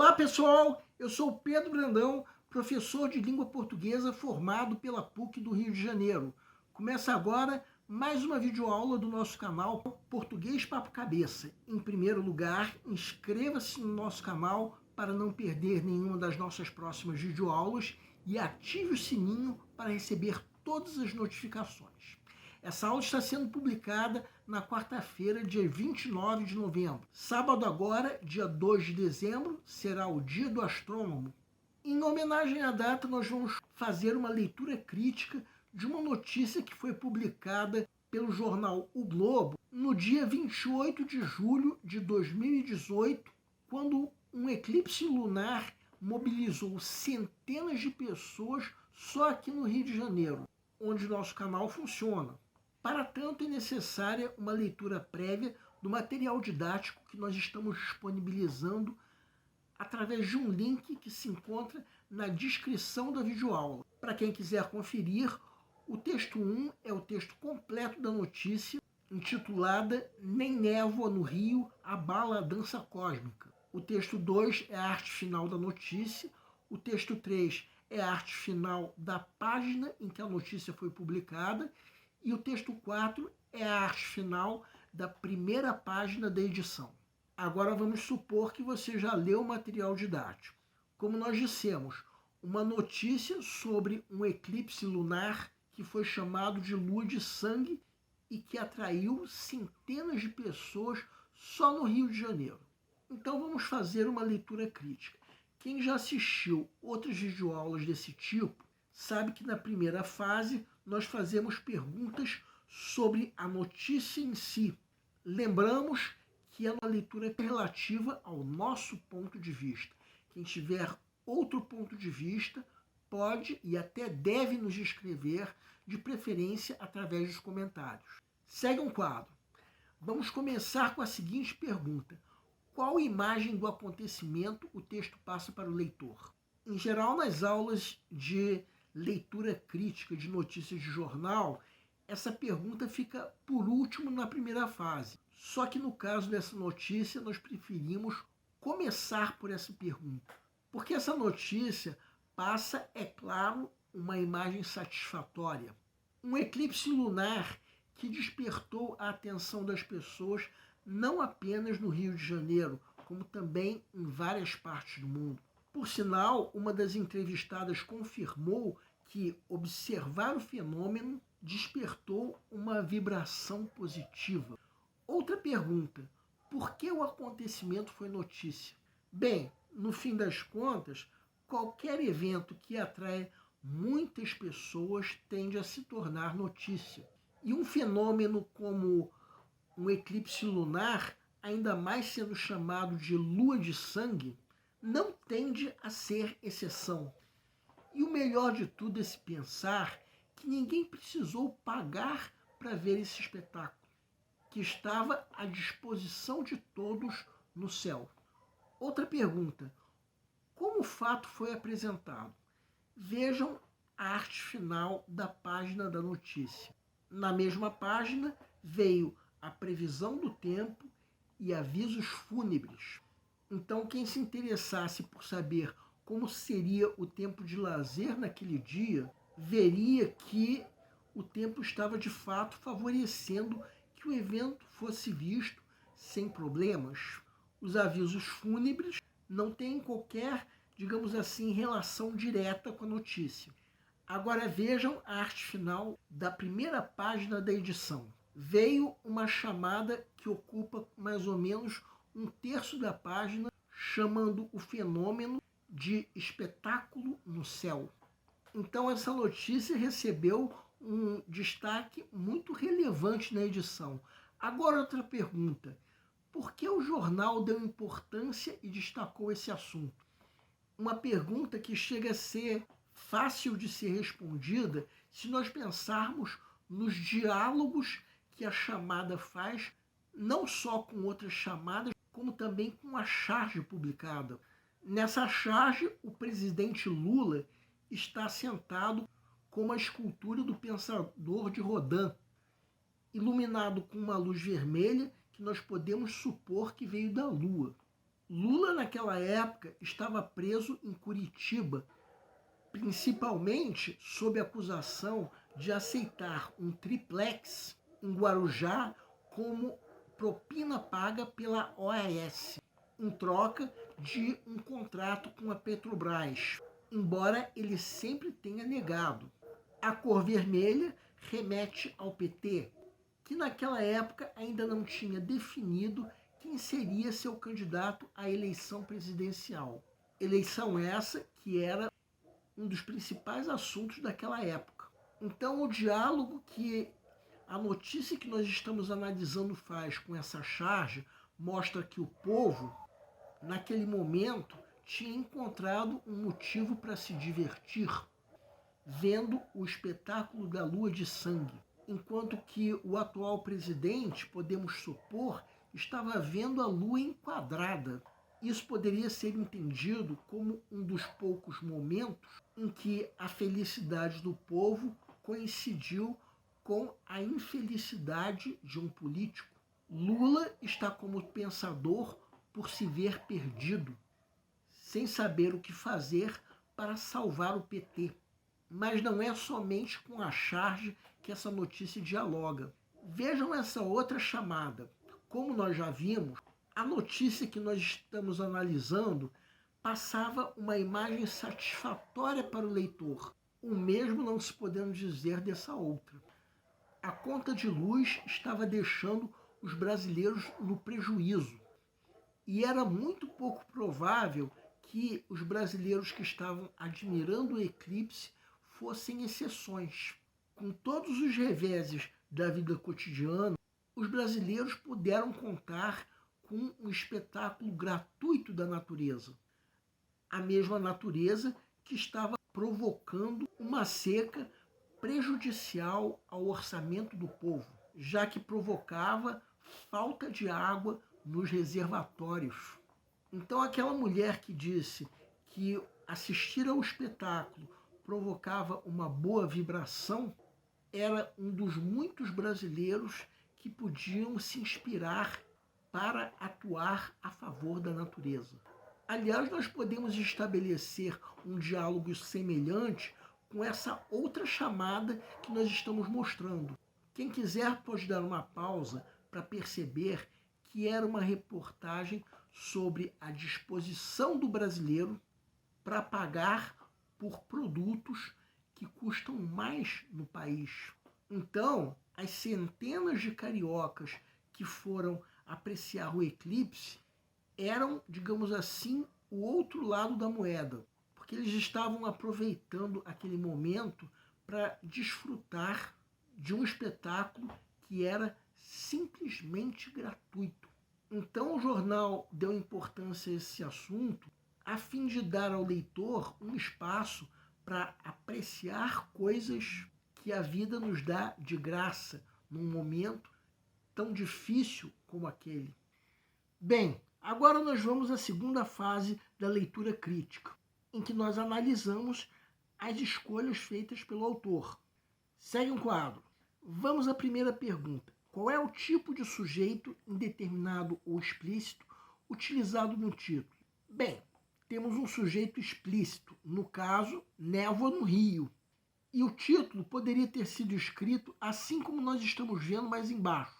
Olá pessoal, eu sou Pedro Brandão, professor de língua portuguesa formado pela PUC do Rio de Janeiro. Começa agora mais uma videoaula do nosso canal Português Papo Cabeça. Em primeiro lugar, inscreva-se no nosso canal para não perder nenhuma das nossas próximas videoaulas e ative o sininho para receber todas as notificações. Essa aula está sendo publicada na quarta-feira, dia 29 de novembro. Sábado agora, dia 2 de dezembro, será o Dia do Astrônomo. Em homenagem à data, nós vamos fazer uma leitura crítica de uma notícia que foi publicada pelo jornal O Globo no dia 28 de julho de 2018, quando um eclipse lunar mobilizou centenas de pessoas só aqui no Rio de Janeiro, onde nosso canal funciona. Para tanto, é necessária uma leitura prévia do material didático que nós estamos disponibilizando através de um link que se encontra na descrição da videoaula. Para quem quiser conferir, o texto 1 é o texto completo da notícia, intitulada Nem Névoa no Rio abala a dança cósmica. O texto 2 é a arte final da notícia. O texto 3 é a arte final da página em que a notícia foi publicada. E o texto 4 é a arte final da primeira página da edição. Agora vamos supor que você já leu o material didático. Como nós dissemos, uma notícia sobre um eclipse lunar que foi chamado de lua de sangue e que atraiu centenas de pessoas só no Rio de Janeiro. Então vamos fazer uma leitura crítica. Quem já assistiu outras videoaulas desse tipo sabe que na primeira fase nós fazemos perguntas sobre a notícia em si. Lembramos que é uma leitura relativa ao nosso ponto de vista. Quem tiver outro ponto de vista pode e até deve nos escrever, de preferência através dos comentários. Segue um quadro. Vamos começar com a seguinte pergunta: qual imagem do acontecimento o texto passa para o leitor? Em geral, nas aulas de leitura crítica de notícias de jornal, essa pergunta fica por último na primeira fase. Só que no caso dessa notícia, nós preferimos começar por essa pergunta. Porque essa notícia passa, é claro, uma imagem satisfatória. Um eclipse lunar que despertou a atenção das pessoas não apenas no Rio de Janeiro, como também em várias partes do mundo. Por sinal, uma das entrevistadas confirmou que observar o fenômeno despertou uma vibração positiva. Outra pergunta: por que o acontecimento foi notícia? Bem, no fim das contas, qualquer evento que atrai muitas pessoas tende a se tornar notícia. E um fenômeno como um eclipse lunar, ainda mais sendo chamado de lua de sangue, não tende a ser exceção. E o melhor de tudo é se pensar que ninguém precisou pagar para ver esse espetáculo, que estava à disposição de todos no céu. Outra pergunta: como o fato foi apresentado? Vejam a arte final da página da notícia. Na mesma página veio a previsão do tempo e avisos fúnebres. Então, quem se interessasse por saber como seria o tempo de lazer naquele dia, veria que o tempo estava de fato favorecendo que o evento fosse visto sem problemas. Os avisos fúnebres não têm qualquer, digamos assim, relação direta com a notícia. Agora vejam a arte final da primeira página da edição. Veio uma chamada que ocupa mais ou menos um terço da página, chamando o fenômeno de espetáculo no céu. Então essa notícia recebeu um destaque muito relevante na edição. Agora outra pergunta: por que o jornal deu importância e destacou esse assunto? Uma pergunta que chega a ser fácil de ser respondida se nós pensarmos nos diálogos que a chamada faz, não só com outras chamadas, como também com a charge publicada. Nessa charge, o presidente Lula está sentado com uma escultura do pensador de Rodin, iluminado com uma luz vermelha que nós podemos supor que veio da Lua. Lula, naquela época, estava preso em Curitiba, principalmente sob acusação de aceitar um triplex em Guarujá como propina paga pela OAS, em troca de um contrato com a Petrobras, embora ele sempre tenha negado. A cor vermelha remete ao PT, que naquela época ainda não tinha definido quem seria seu candidato à eleição presidencial. Eleição essa que era um dos principais assuntos daquela época. Então, o diálogo que a notícia que nós estamos analisando faz com essa charge mostra que o povo, naquele momento, tinha encontrado um motivo para se divertir, vendo o espetáculo da lua de sangue, enquanto que o atual presidente, podemos supor, estava vendo a lua enquadrada. Isso poderia ser entendido como um dos poucos momentos em que a felicidade do povo coincidiu com a infelicidade de um político. Lula está como pensador por se ver perdido, sem saber o que fazer para salvar o PT. Mas não é somente com a charge que essa notícia dialoga. Vejam essa outra chamada. Como nós já vimos, a notícia que nós estamos analisando passava uma imagem satisfatória para o leitor, o mesmo não se podendo dizer dessa outra. A conta de luz estava deixando os brasileiros no prejuízo, e era muito pouco provável que os brasileiros que estavam admirando o eclipse fossem exceções. Com todos os reveses da vida cotidiana, os brasileiros puderam contar com um espetáculo gratuito da natureza. A mesma natureza que estava provocando uma seca prejudicial ao orçamento do povo, já que provocava falta de água nos reservatórios. Então, aquela mulher que disse que assistir ao espetáculo provocava uma boa vibração era um dos muitos brasileiros que podiam se inspirar para atuar a favor da natureza. Aliás, nós podemos estabelecer um diálogo semelhante com essa outra chamada que nós estamos mostrando. Quem quiser pode dar uma pausa para perceber que era uma reportagem sobre a disposição do brasileiro para pagar por produtos que custam mais no país. Então, as centenas de cariocas que foram apreciar o eclipse eram, digamos assim, o outro lado da moeda, porque eles estavam aproveitando aquele momento para desfrutar de um espetáculo que era simplesmente gratuito. Então o jornal deu importância a esse assunto a fim de dar ao leitor um espaço para apreciar coisas que a vida nos dá de graça num momento tão difícil como aquele. Bem, agora nós vamos à segunda fase da leitura crítica, em que nós analisamos as escolhas feitas pelo autor. Segue um quadro. Vamos à primeira pergunta. Qual é o tipo de sujeito indeterminado ou explícito utilizado no título? Bem, temos um sujeito explícito, no caso, névoa no Rio. E o título poderia ter sido escrito assim como nós estamos vendo mais embaixo.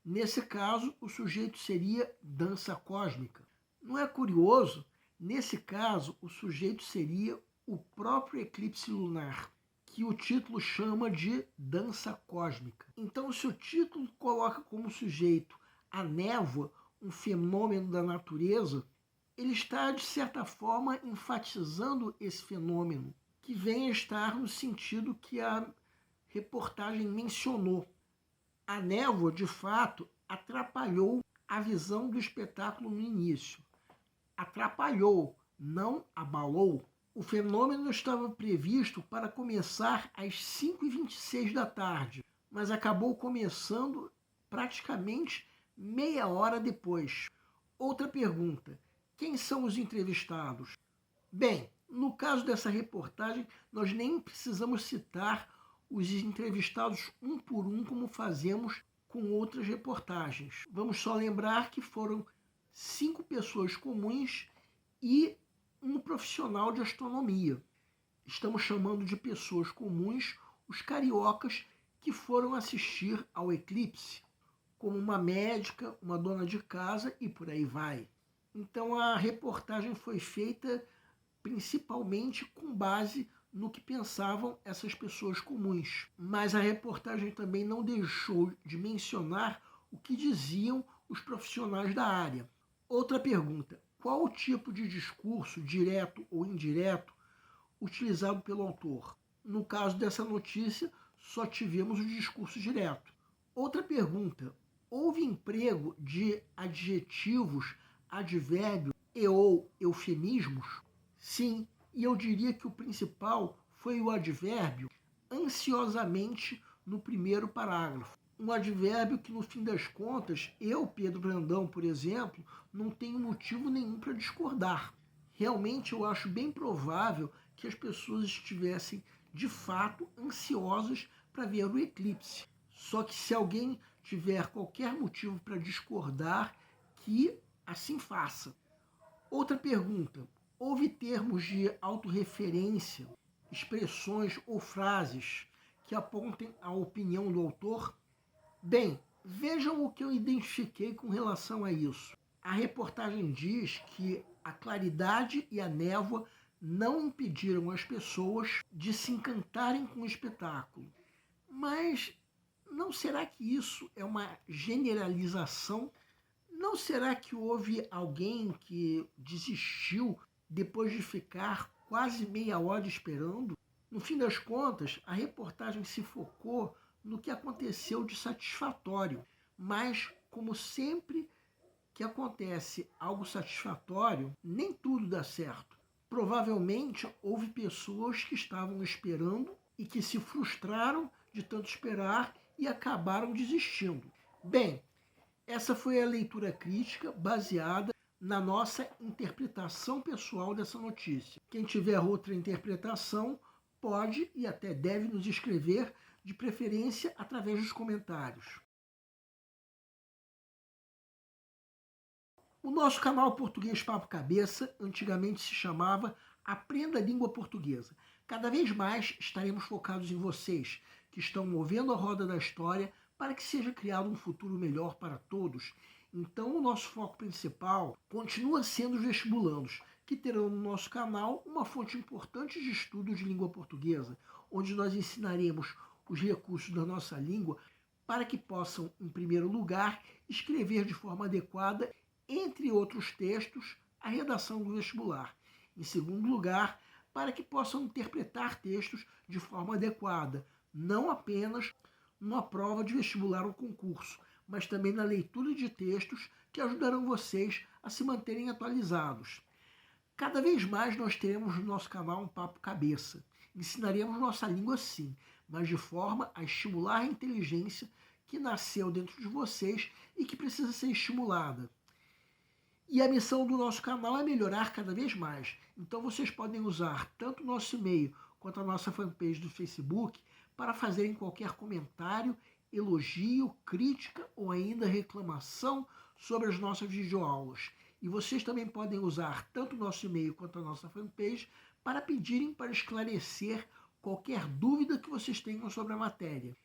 Nesse caso, o sujeito seria dança cósmica. Não é curioso? Nesse caso, o sujeito seria o próprio eclipse lunar, que o título chama de dança cósmica. Então, se o título coloca como sujeito a névoa, um fenômeno da natureza, ele está, de certa forma, enfatizando esse fenômeno, que vem a estar no sentido que a reportagem mencionou. A névoa, de fato, atrapalhou a visão do espetáculo no início. Atrapalhou, não abalou. O fenômeno estava previsto para começar às 5h26 da tarde, mas acabou começando praticamente meia hora depois. Outra pergunta: quem são os entrevistados? Bem, no caso dessa reportagem, nós nem precisamos citar os entrevistados um por um, como fazemos com outras reportagens. Vamos só lembrar que foram 5 pessoas comuns e um profissional de astronomia. Estamos chamando de pessoas comuns os cariocas que foram assistir ao eclipse, como uma médica, uma dona de casa e por aí vai. Então a reportagem foi feita principalmente com base no que pensavam essas pessoas comuns. Mas a reportagem também não deixou de mencionar o que diziam os profissionais da área. Outra pergunta: qual o tipo de discurso, direto ou indireto, utilizado pelo autor? No caso dessa notícia, só tivemos o discurso direto. Outra pergunta: houve emprego de adjetivos, advérbios e ou eufemismos? Sim, e eu diria que o principal foi o advérbio ansiosamente no primeiro parágrafo. Um advérbio que, no fim das contas, eu, Pedro Brandão, por exemplo, não tenho motivo nenhum para discordar. Realmente eu acho bem provável que as pessoas estivessem, de fato, ansiosas para ver o eclipse. Só que se alguém tiver qualquer motivo para discordar, que assim faça. Outra pergunta: houve termos de autorreferência, expressões ou frases que apontem a opinião do autor? Bem, vejam o que eu identifiquei com relação a isso. A reportagem diz que a claridade e a névoa não impediram as pessoas de se encantarem com o espetáculo. Mas não será que isso é uma generalização? Não será que houve alguém que desistiu depois de ficar quase meia hora esperando? No fim das contas, a reportagem se focou no que aconteceu de satisfatório, mas como sempre que acontece algo satisfatório, nem tudo dá certo. Provavelmente houve pessoas que estavam esperando e que se frustraram de tanto esperar e acabaram desistindo. Bem, essa foi a leitura crítica baseada na nossa interpretação pessoal dessa notícia. Quem tiver outra interpretação pode e até deve nos escrever, de preferência através dos comentários. O nosso canal Português Papo Cabeça antigamente se chamava Aprenda a Língua Portuguesa. Cada vez mais estaremos focados em vocês, que estão movendo a roda da história para que seja criado um futuro melhor para todos. Então, o nosso foco principal continua sendo os vestibulandos, que terão no nosso canal uma fonte importante de estudo de língua portuguesa, onde nós ensinaremos os recursos da nossa língua para que possam, em primeiro lugar, escrever de forma adequada, entre outros textos, a redação do vestibular. Em segundo lugar, para que possam interpretar textos de forma adequada, não apenas numa prova de vestibular ou concurso, mas também na leitura de textos que ajudarão vocês a se manterem atualizados. Cada vez mais nós teremos no nosso canal um Papo Cabeça. Ensinaremos nossa língua sim, mas de forma a estimular a inteligência que nasceu dentro de vocês e que precisa ser estimulada. E a missão do nosso canal é melhorar cada vez mais. Então vocês podem usar tanto o nosso e-mail quanto a nossa fanpage do Facebook para fazerem qualquer comentário, elogio, crítica ou ainda reclamação sobre as nossas videoaulas. E vocês também podem usar tanto o nosso e-mail quanto a nossa fanpage para pedirem para esclarecer qualquer dúvida que vocês tenham sobre a matéria.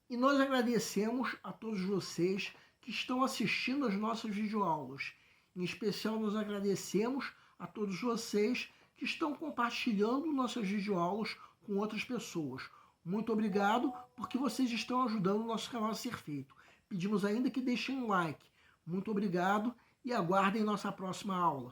E nós agradecemos a todos vocês que estão assistindo às nossas videoaulas. Em especial, nós agradecemos a todos vocês que estão compartilhando nossas videoaulas com outras pessoas. Muito obrigado, porque vocês estão ajudando o nosso canal a ser feito. Pedimos ainda que deixem um like. Muito obrigado e aguardem nossa próxima aula.